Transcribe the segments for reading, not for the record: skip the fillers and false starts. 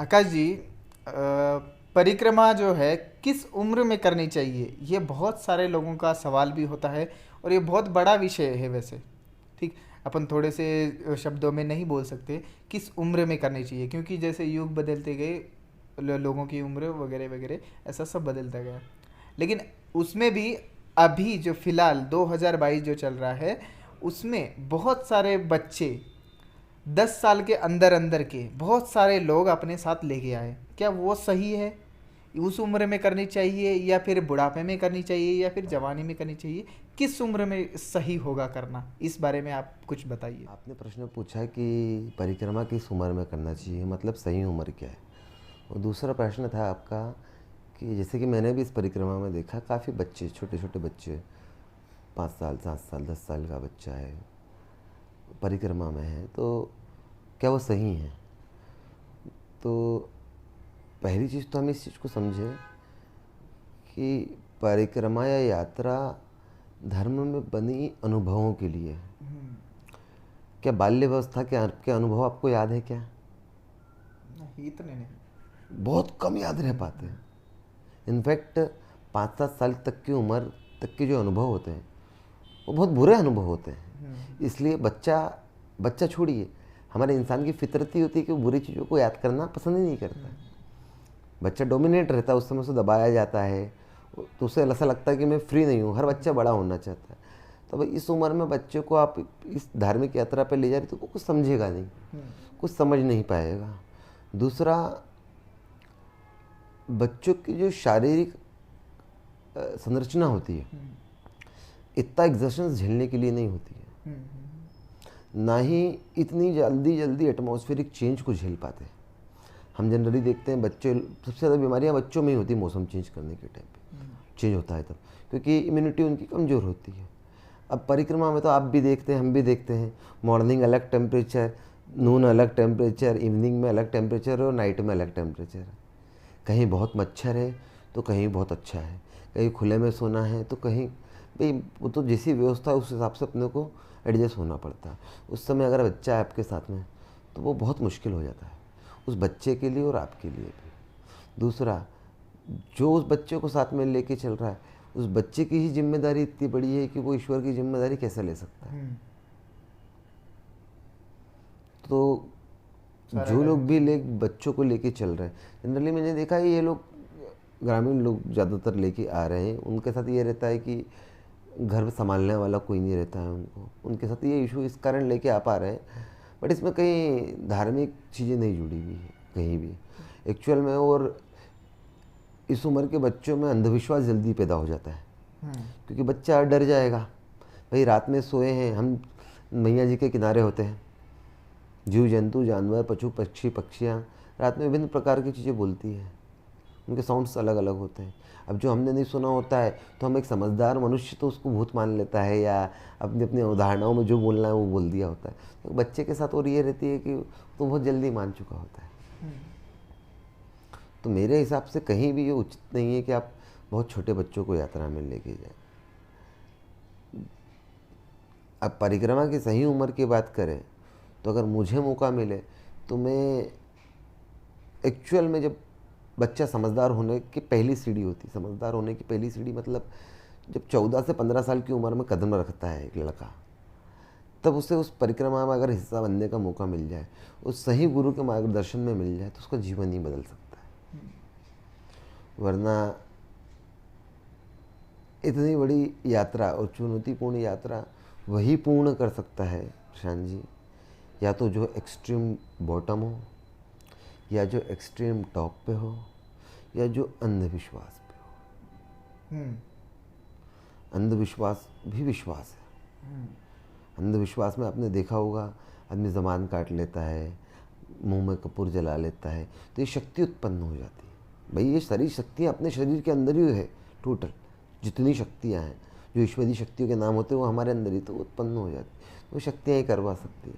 आकाश जी, परिक्रमा जो है किस उम्र में करनी चाहिए, ये बहुत सारे लोगों का सवाल भी होता है। और ये बहुत बड़ा विषय है वैसे। ठीक। अपन थोड़े से शब्दों में नहीं बोल सकते किस उम्र में करनी चाहिए, क्योंकि जैसे युग बदलते गए लोगों की उम्र वगैरह वगैरह ऐसा सब बदलता गया। लेकिन उसमें भी अभी जो फिलहाल 2022 जो चल रहा है, उसमें बहुत सारे बच्चे 10 साल के अंदर अंदर के बहुत सारे लोग अपने साथ लेके आए। क्या वो सही है? उस उम्र में करनी चाहिए या फिर बुढ़ापे में करनी चाहिए या फिर जवानी में करनी चाहिए? किस उम्र में सही होगा करना, इस बारे में आप कुछ बताइए। आपने प्रश्न पूछा कि परिक्रमा किस उम्र में करना चाहिए, मतलब सही उम्र क्या है। और दूसरा प्रश्न था आपका कि जैसे कि मैंने भी इस परिक्रमा में देखा काफ़ी बच्चे, छोटे छोटे बच्चे, 5 साल, 7 साल, 10 साल का बच्चा है, परिक्रमा में है, तो क्या वो सही है? तो पहली चीज़ तो हम इस चीज़ को समझें कि परिक्रमा या यात्रा धर्म में बनी अनुभवों के लिए है। क्या बाल्यावस्था के आपके अनुभव आपको याद है क्या? नहीं, इतने नहीं। बहुत कम याद रह पाते हैं। इनफैक्ट 5-7 साल तक की उम्र तक के जो अनुभव होते हैं वो बहुत बुरे अनुभव होते हैं। इसलिए बच्चा बच्चा छोड़िए, हमारे इंसान की फितरत ही होती है कि वो बुरी चीज़ों को याद करना पसंद ही नहीं करता है। बच्चा डोमिनेट रहता है, उस समय उसे दबाया जाता है, तो उसे ऐसा लगता है कि मैं फ्री नहीं हूँ। हर बच्चा बड़ा होना चाहता है। तो भाई इस उम्र में बच्चे को आप इस धार्मिक यात्रा पर ले जा रहे तो वो कुछ समझेगा नहीं, कुछ समझ नहीं पाएगा। दूसरा, बच्चों की जो शारीरिक संरचना होती है इतना एग्जर्शन झेलने के लिए नहीं होती है, ना ही इतनी जल्दी जल्दी एटमॉस्फेरिक चेंज को झेल पाते हैं। हम जनरली देखते हैं बच्चे, सबसे ज़्यादा बीमारियां बच्चों में ही होती है मौसम चेंज करने के टाइम पे, चेंज होता है तब, क्योंकि इम्यूनिटी उनकी कमज़ोर होती है। अब परिक्रमा में तो आप भी देखते हैं, हम भी देखते हैं, मॉर्निंग अलग टेम्परेचर, नून अलग टेम्परेचर, इवनिंग में अलग टेम्परेचर और नाइट में अलग टेम्परेचर है। कहीं बहुत मच्छर है तो कहीं बहुत अच्छा है, कहीं खुले में सोना है तो कहीं, भाई वो तो जैसी व्यवस्था है उस हिसाब से अपने को एडजस्ट होना पड़ता है। उस समय अगर बच्चा है आपके साथ में तो वो बहुत मुश्किल हो जाता है, उस बच्चे के लिए और आपके लिए भी। दूसरा, जो उस बच्चे को साथ में लेके चल रहा है उस बच्चे की ही जिम्मेदारी इतनी बड़ी है कि वो ईश्वर की जिम्मेदारी कैसे ले सकता है। तो सारा जो लोग टाइम। भी ले बच्चों को लेके चल रहे हैं, जनरली मैंने देखा है ये लोग, ग्रामीण लोग ज़्यादातर लेके आ रहे हैं, उनके साथ ये रहता है कि घर संभालने वाला कोई नहीं रहता है उनको, उनके साथ ये इशू इस कारण लेके आ पा रहे हैं। बट इसमें कहीं धार्मिक चीज़ें नहीं जुड़ी हुई है कहीं भी एक्चुअल में। और इस उम्र के बच्चों में अंधविश्वास जल्दी पैदा हो जाता है, क्योंकि बच्चा डर जाएगा। भाई रात में सोए हैं हम, मैया जी के किनारे होते हैं, जीव जंतु जानवर पशु पक्षी पक्षियाँ रात में विभिन्न प्रकार की चीज़ें बोलती हैं, उनके साउंड्स अलग अलग होते हैं। अब जो हमने नहीं सुना होता है तो हम एक समझदार मनुष्य तो उसको भूत मान लेता है, या अपनी अपनी उदाहरणाओं में जो बोलना है वो बोल दिया होता है। तो बच्चे के साथ और ये रहती है कि तो बहुत जल्दी मान चुका होता है। तो मेरे हिसाब से कहीं भी ये उचित नहीं है कि आप बहुत छोटे बच्चों को यात्रा में लेके जाएं। अब परिक्रमा की सही उम्र की बात करें तो अगर मुझे मौका मिले तो मैं एक्चुअल में, जब बच्चा समझदार होने की पहली सीढ़ी होती, समझदार होने की पहली सीढ़ी मतलब जब 14 से 15 साल की उम्र में कदम रखता है एक लड़का, तब उसे उस परिक्रमा में अगर हिस्सा बनने का मौका मिल जाए, उस सही गुरु के मार्गदर्शन में मिल जाए, तो उसका जीवन ही बदल सकता है। वरना इतनी बड़ी यात्रा और चुनौतीपूर्ण यात्रा वही पूर्ण कर सकता है प्रशांत जी, या तो जो एक्सट्रीम बॉटम हो, या जो एक्सट्रीम टॉप पे हो, या जो अंधविश्वास पे हो। अंधविश्वास भी विश्वास है। अंधविश्वास में आपने देखा होगा आदमी ज़बान काट लेता है, मुंह में कपूर जला लेता है, तो ये शक्ति उत्पन्न हो जाती है। भाई ये सारी शक्तियाँ अपने शरीर के अंदर ही है, टोटल जितनी शक्तियाँ हैं जो ईश्वरीय शक्तियों के नाम होते हैं वो हमारे अंदर ही तो उत्पन्न हो जाती है। वो शक्तियाँ ही करवा सकती है,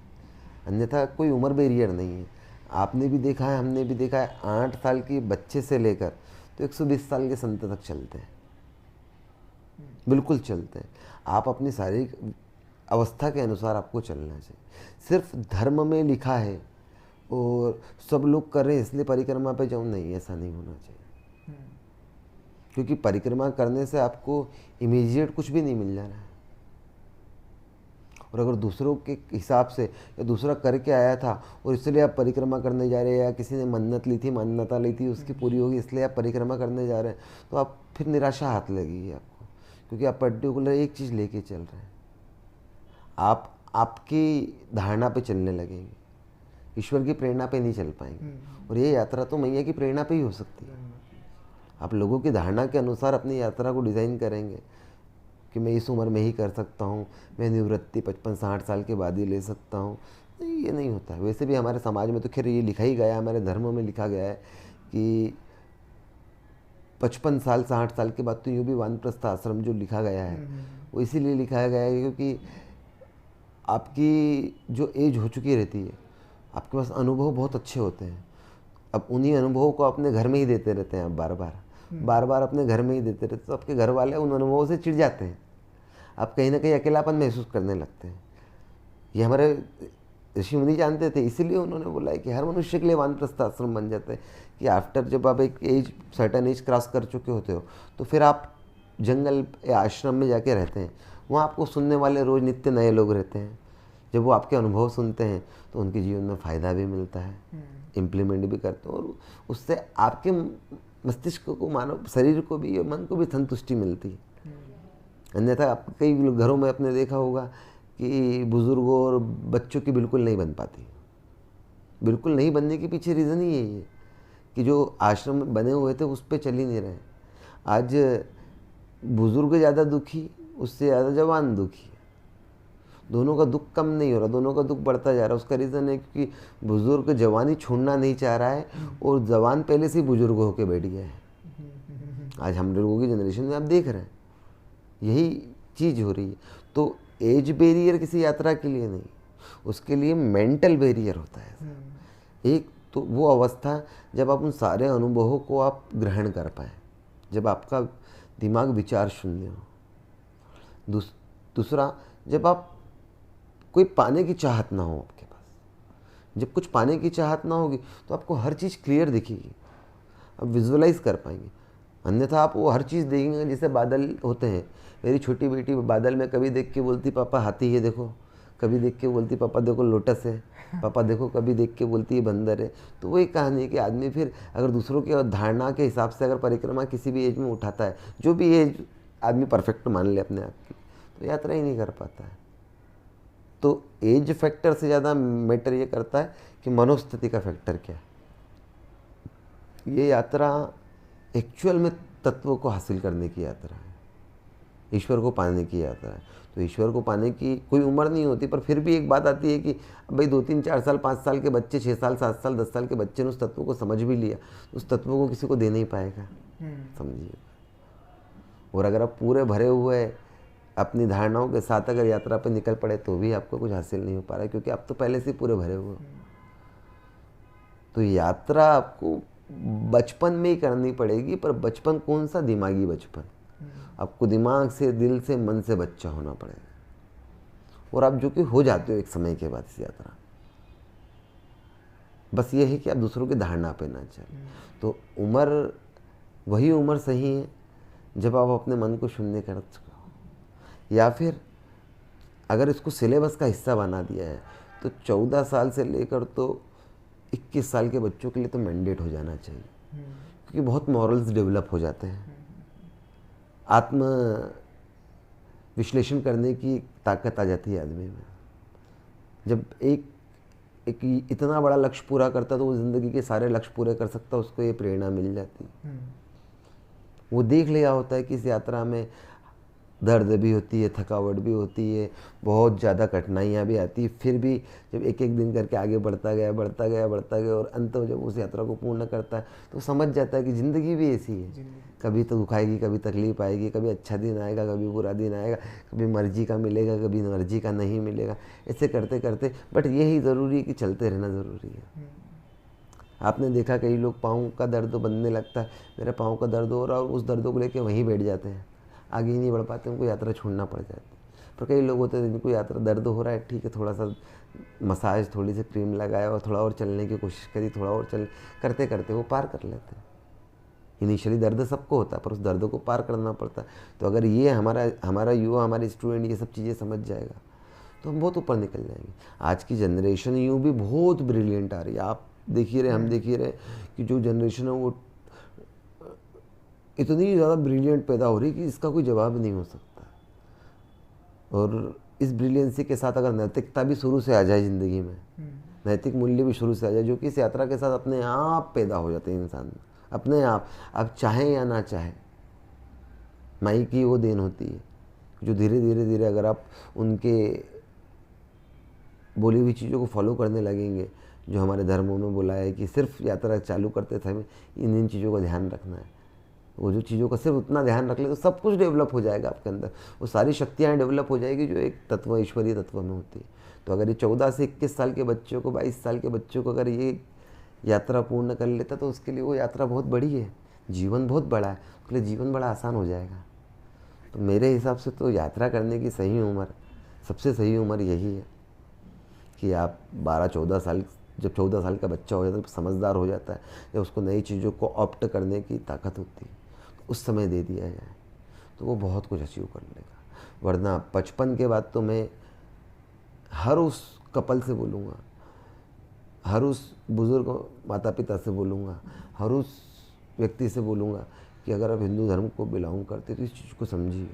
अन्यथा कोई उम्र बैरियर नहीं है। आपने भी देखा है, हमने भी देखा है, 8 साल के बच्चे से लेकर तो 120 साल के संत तक चलते हैं, बिल्कुल चलते हैं। आप अपनी शारीरिक अवस्था के अनुसार आपको चलना चाहिए। सिर्फ धर्म में लिखा है और सब लोग कर रहे हैं इसलिए परिक्रमा पे जाऊँ, नहीं, ऐसा नहीं होना चाहिए। क्योंकि परिक्रमा करने से आपको इमीडिएट कुछ भी नहीं मिल जाना है। और अगर दूसरों के हिसाब से या दूसरा करके आया था और इसलिए आप परिक्रमा करने जा रहे हैं, या किसी ने मन्नत ली थी, मान्यता ली थी, उसकी पूरी होगी इसलिए आप परिक्रमा करने जा रहे हैं, तो आप फिर निराशा हाथ लगेगी आपको, क्योंकि आप पर्टिकुलर एक चीज़ लेके चल रहे हैं। आप आपकी धारणा पे चलने लगेंगे, ईश्वर की प्रेरणा पे नहीं चल पाएंगे। और ये यात्रा तो मैया की प्रेरणा पे ही हो सकती है। आप लोगों की धारणा के अनुसार अपनी यात्रा को डिज़ाइन करेंगे कि मैं इस उम्र में ही कर सकता हूँ, मैं निवृत्ति 55-60 साल के बाद ही ले सकता हूँ, ये नहीं होता है। वैसे भी हमारे समाज में तो खैर ये लिखा ही गया है, हमारे धर्म में लिखा गया है कि 55 साल 60 साल के बाद तो यूँ भी वानप्रस्थ आश्रम जो लिखा गया है वो इसीलिए लिखा गया है क्योंकि आपकी जो एज हो चुकी रहती है, आपके पास अनुभव बहुत अच्छे होते हैं। अब उन्हीं अनुभवों को अपने घर में ही देते रहते हैं, आप बार बार अपने घर में ही देते रहते, तो आपके घर वाले उन अनुभवों से चिढ़ जाते हैं, आप कहीं ना कहीं अकेलापन महसूस करने लगते हैं। ये हमारे ऋषि मुनि जानते थे, इसीलिए उन्होंने बोला है कि हर मनुष्य के लिए वानप्रस्थ आश्रम बन जाता है कि आफ्टर जब आप एक एज सर्टन एज क्रॉस कर चुके होते हो तो फिर आप जंगल या आश्रम में जाके रहते हैं। वहाँ आपको सुनने वाले रोज़ नित्य नए लोग रहते हैं। जब वो आपके अनुभव सुनते हैं तो उनके जीवन में फ़ायदा भी मिलता है, इम्प्लीमेंट भी करते हैं, और उससे आपके मस्तिष्क को, मानव शरीर को भी, मन को भी संतुष्टि मिलती है। अन्यथा आप कई घरों में आपने देखा होगा कि बुज़ुर्गों और बच्चों की बिल्कुल नहीं बन पाती। बिल्कुल नहीं बनने के पीछे रीज़न ही यही है कि जो आश्रम बने हुए थे उस पर चल ही नहीं रहे। आज बुज़ुर्ग ज़्यादा दुखी, उससे ज़्यादा जवान दुखी। दोनों का दुख कम नहीं हो रहा, दोनों का दुख बढ़ता जा रहा है। उसका रीज़न है क्योंकि बुज़ुर्ग जवानी छोड़ना नहीं चाह रहा है और जवान पहले से ही बुज़ुर्ग होकर बैठ गया है। आज हम लोगों की जनरेशन में आप देख रहे हैं यही चीज़ हो रही है। तो एज बैरियर किसी यात्रा के लिए नहीं, उसके लिए मेंटल बैरियर होता है। एक तो वो अवस्था जब आप उन सारे अनुभवों को आप ग्रहण कर पाए, जब आपका दिमाग विचार शून्य हो। दूसरा, जब आप कोई पाने की चाहत ना हो आपके पास। जब कुछ पाने की चाहत ना होगी तो आपको हर चीज़ क्लियर दिखेगी, आप विजुअलाइज कर पाएंगे। अन्यथा आप वो हर चीज़ देखेंगे जैसे बादल होते हैं। मेरी छोटी बेटी बादल में कभी देख के बोलती पापा हाथी है देखो, कभी देख के बोलती पापा देखो लोटस है, पापा देखो, कभी देख के बोलती है बंदर है। तो वही कहानी है कि आदमी फिर अगर दूसरों के धारणा के हिसाब से अगर परिक्रमा किसी भी एज में उठाता है, जो भी एज आदमी परफेक्ट मान ले अपने आप की, तो यात्रा ही नहीं कर पाता है। तो एज फैक्टर से ज़्यादा मैटर ये करता है कि मनोस्थिति का फैक्टर क्या है। ये यात्रा एक्चुअल में तत्व को हासिल करने की यात्रा है, ईश्वर को पाने की यात्रा है। तो ईश्वर को पाने की कोई उम्र नहीं होती, पर फिर भी एक बात आती है कि भाई 2-3-4 साल 5 साल के बच्चे, 6 साल 7 साल 10 साल के बच्चे ने उस तत्व को समझ भी लिया, उस तत्व को किसी को दे नहीं पाएगा, समझिए। और अगर आप पूरे भरे हुए अपनी धारणाओं के साथ अगर यात्रा पर निकल पड़े तो भी आपको कुछ हासिल नहीं हो पा रहा है, क्योंकि आप तो पहले से पूरे भरे हुए हो। तो यात्रा आपको बचपन में ही करनी पड़ेगी, पर बचपन कौन सा? दिमागी बचपन। आपको दिमाग से, दिल से, मन से बच्चा होना पड़ेगा। और आप जो कि हो जाते हो एक समय के बाद इस यात्रा। बस ये है कि आप दूसरों की धारणा पे ना चलें। तो उम्र वही उम्र सही है जब आप अपने मन को शून्य कर चुके हो, या फिर अगर इसको सिलेबस का हिस्सा बना दिया है तो 14 साल से लेकर तो 21 साल के बच्चों के लिए तो मैंडेट हो जाना चाहिए, क्योंकि बहुत मॉरल्स डेवलप हो जाते हैं। आत्म विश्लेषण करने की ताकत आ जाती है आदमी में। जब एक इतना बड़ा लक्ष्य पूरा करता तो वो ज़िंदगी के सारे लक्ष्य पूरे कर सकता, उसको ये प्रेरणा मिल जाती। वो देख लिया होता है कि इस यात्रा में दर्द भी होती है, थकावट भी होती है, बहुत ज़्यादा कठिनाइयाँ भी आती है, फिर भी जब एक एक दिन करके आगे बढ़ता गया और अंत में जब उस यात्रा को पूर्ण करता है तो समझ जाता है कि ज़िंदगी भी ऐसी है। कभी तो दुखाएगी, कभी तकलीफ आएगी, कभी अच्छा दिन आएगा, कभी बुरा दिन आएगा, कभी मर्जी का मिलेगा, कभी मर्जी का नहीं मिलेगा। ऐसे करते करते बट यही ज़रूरी है कि चलते रहना ज़रूरी है। आपने देखा कई लोग पाँव का दर्द बनने लगता है, मेरे पाँव का दर्द हो रहा है, और उस दर्द को लेकर वहीं बैठ जाते हैं, आगे ही नहीं बढ़ पाते, उनको यात्रा छोड़ना पड़ जाती है। पर कई लोग होते हैं जिनको यात्रा दर्द हो रहा है, ठीक है थोड़ा सा मसाज, थोड़ी सी क्रीम लगाया और थोड़ा और चलने की कोशिश करी, थोड़ा और चल करते करते वो पार कर लेते हैं। इनिशियली दर्द सबको होता है पर उस दर्द को पार करना पड़ता है। तो अगर ये हमारा युवा, हमारे स्टूडेंट ये सब चीज़ें समझ जाएगा तो हम बहुत ऊपर निकल जाएंगे। आज की जनरेशन यूँ भी बहुत ब्रिलियंट आ रही है, आप देखिए रहे, हम देखिए रहे कि जो जनरेशन है वो इतनी ज़्यादा ब्रिलियंट पैदा हो रही है कि इसका कोई जवाब नहीं हो सकता। और इस ब्रिलियंसी के साथ अगर नैतिकता भी शुरू से आ जाए ज़िंदगी में, नैतिक मूल्य भी शुरू से आ जाए, जो कि इस यात्रा के साथ अपने आप पैदा हो जाते हैं इंसान में, अपने आप चाहें या ना चाहें। माई की वो देन होती है जो धीरे धीरे धीरे अगर आप उनके बोली हुई चीज़ों को फॉलो करने लगेंगे, जो हमारे धर्मों में बोला है कि सिर्फ यात्रा चालू करते थे हमें इन चीज़ों का ध्यान रखना है, वो जो चीज़ों का सिर्फ उतना ध्यान रख ले तो सब कुछ डेवलप हो जाएगा आपके अंदर, वो सारी शक्तियाँ डेवलप हो जाएगी जो एक तत्व, ईश्वरीय तत्व में होती है। तो अगर ये 14 से 21 साल के बच्चों को, 22 साल के बच्चों को अगर ये यात्रा पूर्ण कर लेता तो उसके लिए वो यात्रा बहुत बड़ी है, जीवन बहुत बड़ा है, उसके लिए जीवन बड़ा आसान हो जाएगा। तो मेरे हिसाब से तो यात्रा करने की सही उम्र, सबसे सही उम्र यही है कि आप 12-14 साल, जब 14 साल का बच्चा हो जाता है, समझदार हो जाता है, जब उसको नई चीज़ों को ऑप्ट करने की ताकत होती है, तो उस समय दे दिया जाए तो वो बहुत कुछ अचीव कर लेगा। वरना 55 के बाद तो मैं हर उस कपल से बोलूँगा, हर उस बुज़ुर्ग माता पिता से बोलूँगा, हर उस व्यक्ति से बोलूँगा कि अगर आप हिंदू धर्म को बिलोंग करते तो इस चीज़ को समझिए।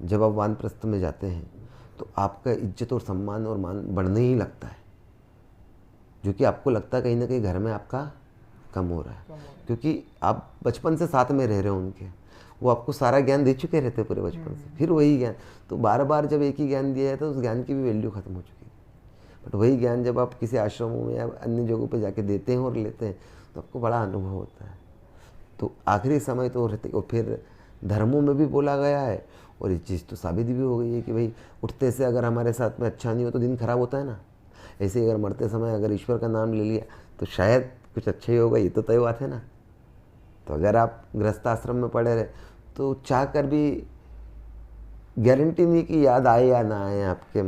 जब आप वानप्रस्थ में जाते हैं तो आपका इज्जत और सम्मान और मान बढ़ने ही लगता है, जो कि आपको लगता है कहीं ना कहीं घर में आपका कम हो रहा है, क्योंकि आप बचपन से साथ में रह रहे हो उनके, वो आपको सारा ज्ञान दे चुके रहते पूरे बचपन से, फिर वही ज्ञान, तो बार बार जब एक ही ज्ञान दिया जाता है तो उस ज्ञान की भी वैल्यू खत्म हो चुकी है। बट वही ज्ञान जब आप किसी आश्रमों में या अन्य जगहों पर जाके देते हैं और लेते हैं तो आपको बड़ा अनुभव होता है। तो आखिरी समय तो रहते, और फिर धर्मों में भी बोला गया है और ये चीज़ तो साबित भी हो गई है कि भाई उठते से अगर हमारे साथ में अच्छा नहीं हो तो दिन खराब होता है ना, ऐसे ही अगर मरते समय अगर ईश्वर का नाम ले लिया तो शायद कुछ अच्छा ही होगा, ये तो तय बात है ना। तो अगर आप गृहस्थ आश्रम में पड़े रहे तो चाह कर भी गारंटी नहीं कि याद आए या ना आए आपके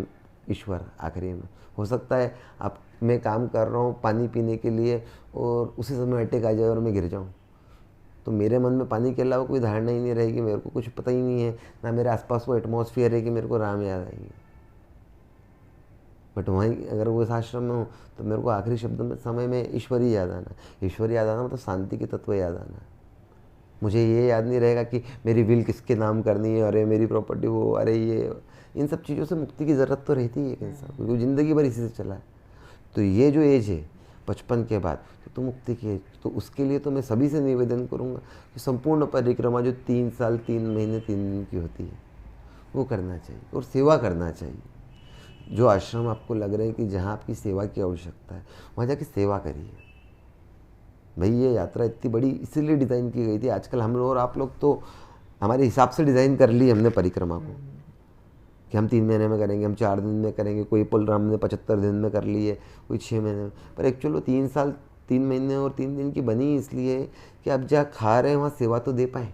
ईश्वर आखिरी में। हो सकता है आप, मैं काम कर रहा हूँ पानी पीने के लिए और उसी समय अटैक आ जाए और मैं गिर जाऊँ, तो मेरे मन में पानी के अलावा कोई धारणा ही नहीं रहेगी, मेरे को कुछ पता ही नहीं है, ना मेरे आसपास वो एटमॉस्फेयर है कि मेरे को राम याद आएंगे। बट वहीं अगर वो इस आश्रम में हो तो मेरे को आखिरी शब्द में समय में ईश्वर ही याद आना। ईश्वर याद आना मतलब शांति के तत्व याद आना। मुझे ये याद नहीं रहेगा कि मेरी विल किसके नाम करनी है, अरे मेरी प्रॉपर्टी वो, अरे ये, इन सब चीज़ों से मुक्ति की ज़रूरत तो रहती है इंसान, क्योंकि ज़िंदगी भर इसी से चला है। तो ये जो एज है 55 के बाद तो मुक्ति की एज, तो उसके लिए तो मैं सभी से निवेदन करूँगा कि संपूर्ण परिक्रमा जो 3 साल 3 महीने 3 दिन की होती है वो करना चाहिए और सेवा करना चाहिए। जो आश्रम आपको लग रहे हैं कि जहाँ आपकी सेवा की आवश्यकता है वहाँ जाके सेवा करिए। भाई ये यात्रा इतनी बड़ी इसीलिए डिज़ाइन की गई थी। आजकल हम लोग और आप लोग तो हमारे हिसाब से डिज़ाइन कर ली हमने परिक्रमा को कि हम 3 महीने में करेंगे, हम 4 दिन में करेंगे, कोई प्रोग्राम ने 75 दिन में कर ली है, कोई 6 महीने में। पर एक्चुअली 3 साल 3 महीने और 3 दिन की बनी इसलिए कि आप जहाँ खा रहे हैं वहाँ सेवा तो दे पाएँ।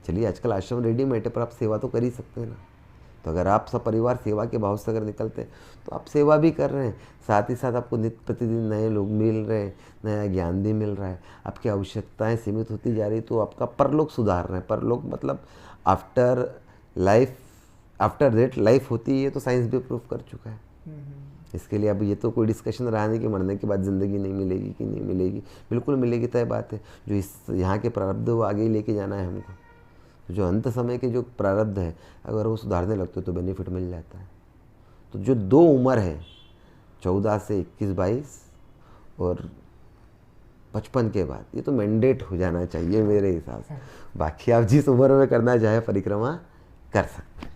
चलिए आजकल आश्रम रेडीमेड है पर आप सेवा तो कर ही सकते हैं ना। तो अगर आप सब परिवार सेवा के भाव से अगर निकलते हैं तो आप सेवा भी कर रहे हैं, साथ ही साथ आपको नित्य प्रतिदिन नए लोग मिल रहे हैं, नया ज्ञान भी मिल रहा है, आपकी आवश्यकताएं सीमित होती जा रही, तो आपका परलोक सुधार रहे हैं। परलोक मतलब after life, after death life होती है, तो साइंस भी प्रूव कर चुका है। इसके लिए अब ये तो कोई डिस्कशन रहा नहीं कि मरने के बाद ज़िंदगी नहीं मिलेगी कि नहीं मिलेगी, बिल्कुल मिलेगी, तय बात है। जो इस यहाँ के प्रारब्ध वो आगे ही लेके जाना है हमको। जो अंत समय के जो प्रारब्ध है अगर वो सुधारने लगते तो बेनिफिट मिल जाता है। तो जो 2 उम्र है 14 से 21-22 और 55 के बाद, ये तो मैंडेट हो जाना चाहिए मेरे हिसाब से। बाकी आप जिस उम्र में करना चाहे परिक्रमा कर सकते हैं।